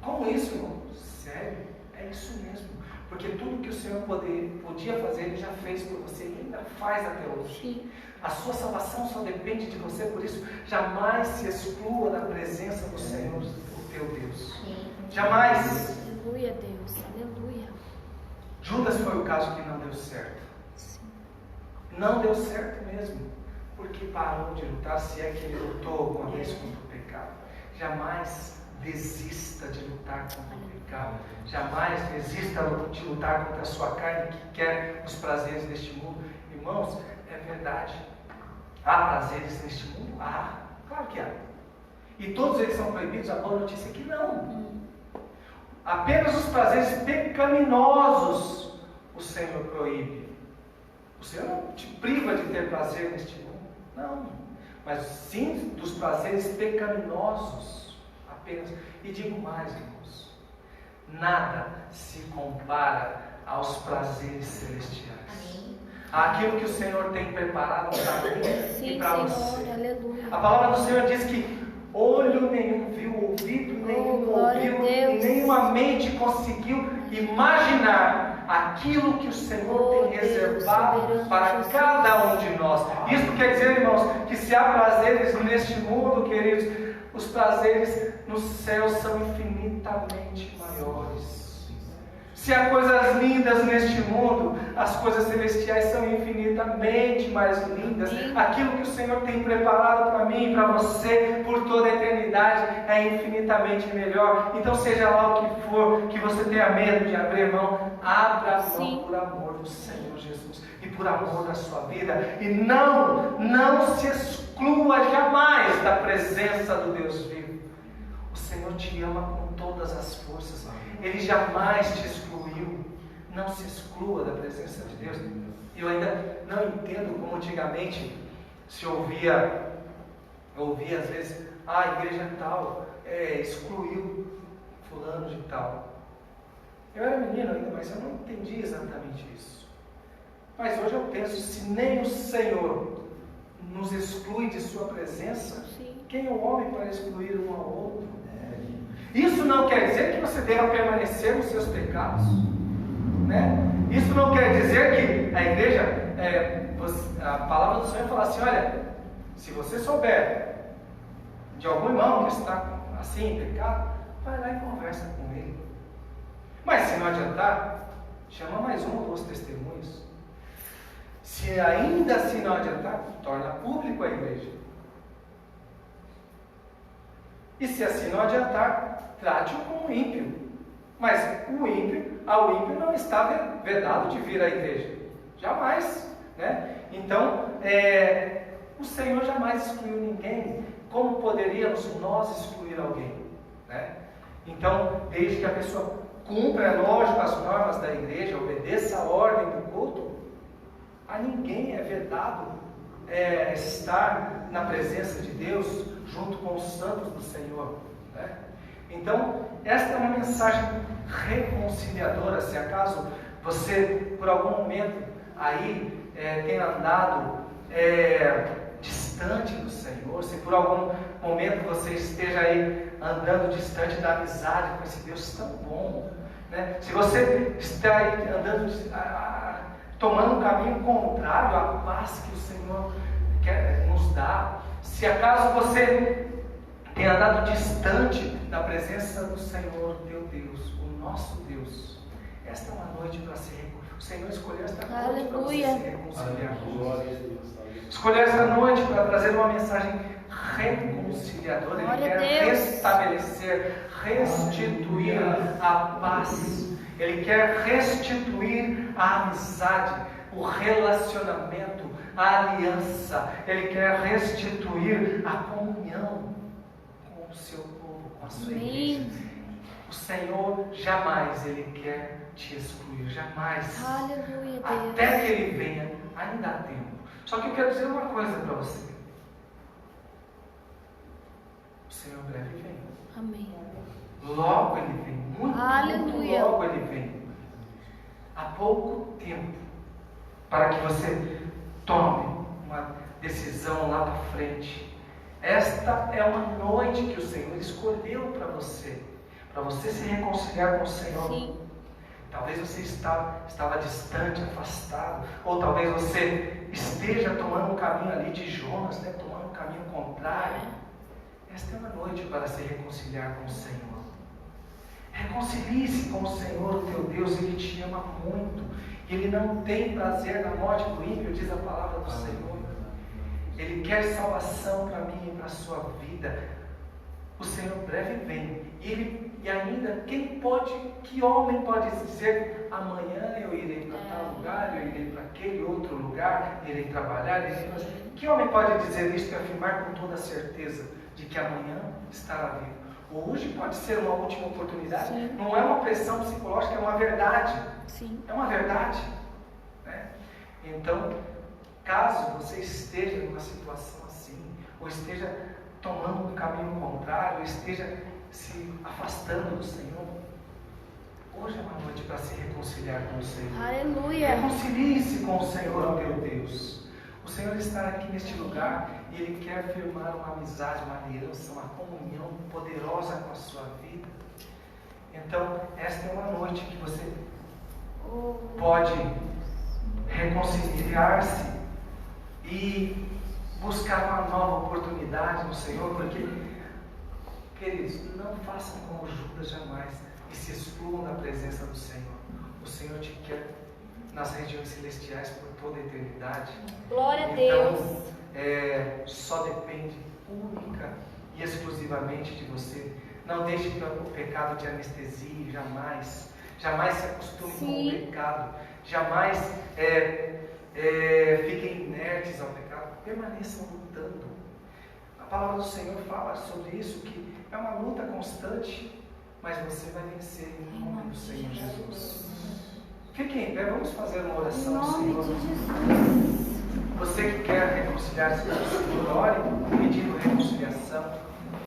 Como isso, irmão? Sério? É isso mesmo. Porque tudo que o Senhor podia fazer, Ele já fez por você e ainda faz até hoje. Sim. A sua salvação só depende de você, por isso, jamais se exclua da presença do Senhor, o teu Deus. Sim. Jamais. Aleluia, Deus. Aleluia. Judas foi o caso que não deu certo. Sim. Não deu certo mesmo, porque parou de lutar, se é que ele lutou alguma vez contra o pecado. Jamais desista de lutar contra o pecado. Jamais desista de lutar contra a sua carne que quer os prazeres deste mundo. Irmãos, é verdade. Há prazeres neste mundo? Há. Claro que há. E todos eles são proibidos? A boa notícia é que não. Apenas os prazeres pecaminosos o Senhor proíbe. O Senhor não te priva de ter prazer neste mundo. Não. Mas sim dos prazeres pecaminosos. Apenas. E digo mais, irmãos. Nada se compara aos prazeres celestiais. Aquilo que o Senhor tem preparado para mim e para você. Aleluia. A palavra do Senhor diz que olho nenhum viu, ouvido nenhum ouviu, e nenhuma mente conseguiu imaginar aquilo que o Senhor tem reservado para cada um de nós. Isso quer dizer, irmãos, que se há prazeres neste mundo, queridos, os prazeres no céu são infinitamente maiores. Se há coisas lindas neste mundo, as coisas celestiais são infinitamente mais lindas. Aquilo que o Senhor tem preparado para mim e para você por toda a eternidade é infinitamente melhor. Então, seja lá o que for, que você tenha medo de abrir mão, abra mão por amor do Senhor Jesus e por amor da sua vida. E não se exclua jamais da presença do Deus vivo. O Senhor te ama com todas as forças. Ele jamais te excluiu. Não se exclua da presença de Deus. Eu ainda não entendo como antigamente se ouvia às vezes, a igreja tal excluiu fulano de tal. Eu era menino ainda, mas eu não entendi exatamente isso. Mas hoje eu penso, se nem o Senhor nos exclui de sua presença, quem é o homem para excluir um ao outro? Isso não quer dizer que você deva permanecer nos seus pecados, né? Isso não quer dizer que a igreja, a palavra do Senhor fala assim: olha, se você souber de algum irmão que está assim em pecado, vai lá e conversa com ele. Mas se não adiantar, chama mais um ou dois testemunhos. Se ainda assim não adiantar, torna público a igreja. E se assim não adiantar, trate-o como ímpio. Mas ao ímpio não está vedado de vir à igreja. Jamais. Né? Então, o Senhor jamais excluiu ninguém. Como poderíamos nós excluir alguém? Né? Então, desde que a pessoa cumpra, é lógico, as normas da igreja, obedeça a ordem do culto, a ninguém é vedado estar na presença de Deus junto com os santos do Senhor. Né? Então, esta é uma mensagem reconciliadora. Se acaso você, por algum momento, aí tenha andado distante do Senhor, se por algum momento você esteja aí andando distante da amizade com esse Deus tão bom, né? Se você está aí andando, tomando um caminho contrário à paz que o Senhor quer nos dar, se acaso você tem andado distante da presença do Senhor, teu Deus, o nosso Deus, esta é uma noite para se reconciliar. O Senhor escolheu esta noite para você se reconciliar. Escolheu esta noite para trazer uma mensagem reconciliadora. Ele quer restabelecer, restituir a paz. Ele quer restituir a amizade, o relacionamento, a aliança. Ele quer restituir a comunhão com o seu povo, com a sua igreja. O Senhor jamais Ele quer te excluir, jamais. Aleluia, Deus. Até que Ele venha, ainda há tempo. Só que eu quero dizer uma coisa para você. O Senhor breve vem. Amém. Logo Ele vem, muito logo Ele vem. Há pouco tempo para que você tome uma decisão lá para frente. Esta é uma noite que o Senhor escolheu para você se reconciliar com o Senhor. Sim. Talvez você estava distante, afastado, ou talvez você esteja tomando um caminho ali de Jonas, né? Tomando um caminho contrário. Esta é uma noite para se reconciliar com o Senhor. Reconcilie-se com o Senhor, o teu Deus. Ele te ama muito. Ele não tem prazer na morte do ímpio, diz a palavra do Senhor. Ele quer salvação para mim e para a sua vida. O Senhor breve vem. E ainda, que homem pode dizer, amanhã eu irei para tal lugar, eu irei para aquele outro lugar, irei trabalhar, que homem pode dizer isso e afirmar com toda certeza de que amanhã estará vivo? Hoje pode ser uma última oportunidade. Sim. Não é uma pressão psicológica, é uma verdade. Sim. É uma verdade. Né? Então, caso você esteja numa situação assim, ou esteja tomando um caminho contrário, ou esteja se afastando do Senhor, hoje é uma noite para se reconciliar com o Senhor. Aleluia. Reconcilie-se com o Senhor, o teu Deus. O Senhor está aqui neste lugar e Ele quer firmar uma amizade, uma aliança, uma comunhão poderosa com a sua vida. Então, esta é uma noite que você pode reconciliar-se e buscar uma nova oportunidade no Senhor, porque, queridos, não façam como Judas jamais e se excluam da presença do Senhor. O Senhor te quer nas regiões celestiais por toda a eternidade. Glória a Deus. Então, só depende única e exclusivamente de você. Não deixe que o pecado te anestesie, jamais. Jamais se acostume com o pecado. Jamais fiquem inertes ao pecado. Permaneçam lutando. A palavra do Senhor fala sobre isso, que é uma luta constante, mas você vai vencer em nome do Senhor Jesus. Fiquem em pé, vamos fazer uma oração ao Senhor. Jesus. Você que quer reconciliar-se com o Senhor, ore pedindo reconciliação.